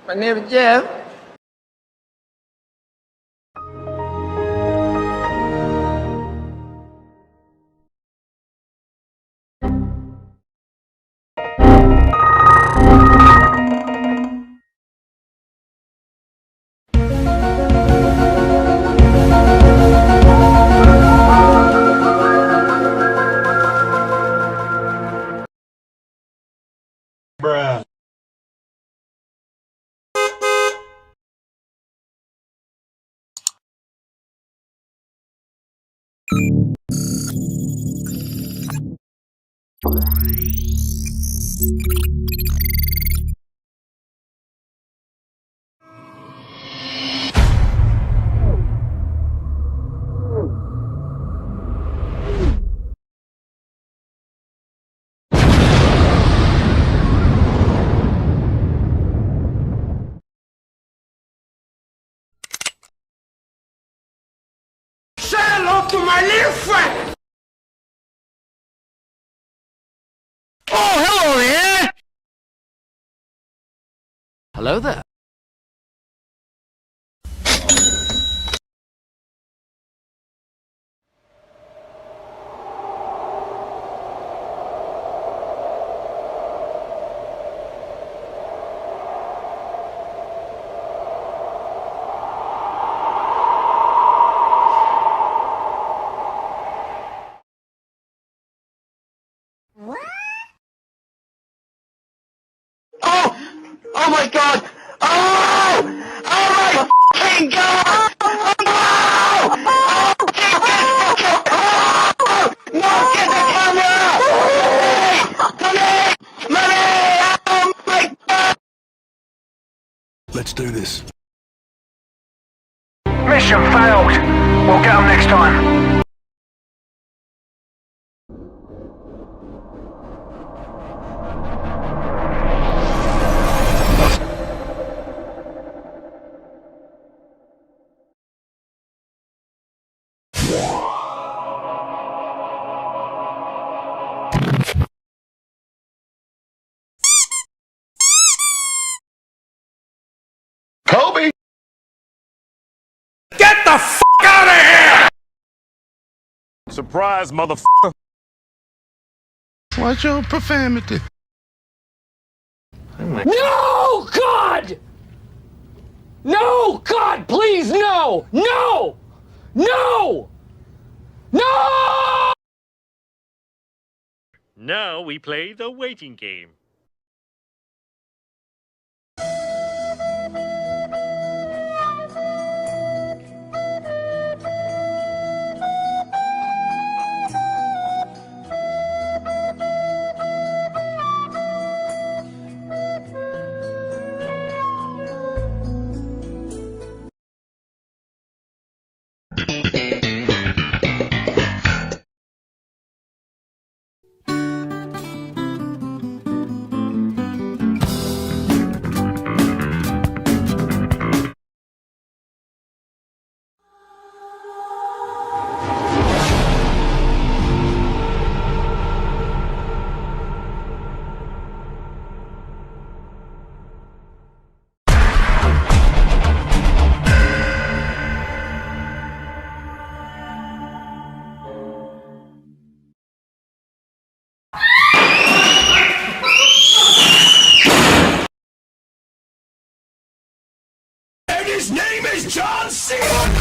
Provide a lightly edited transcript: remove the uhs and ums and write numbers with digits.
My name is Jeff. Bruh. Say hello to my little friend. Oh, hello there! Hello there. Oh my God! Oh! Oh my fucking God! Oh no! Oh, get this fucking... Oh! No, get the camera! Money! Money! Oh my God! Let's do this. Mission failed. We'll get them next time. Kobe! Get the f*** out of here! Surprise, motherfucker. Watch your profanity. No, God! No, God, please, no! No! No! No! Now we play the waiting game. And his name is John Cena!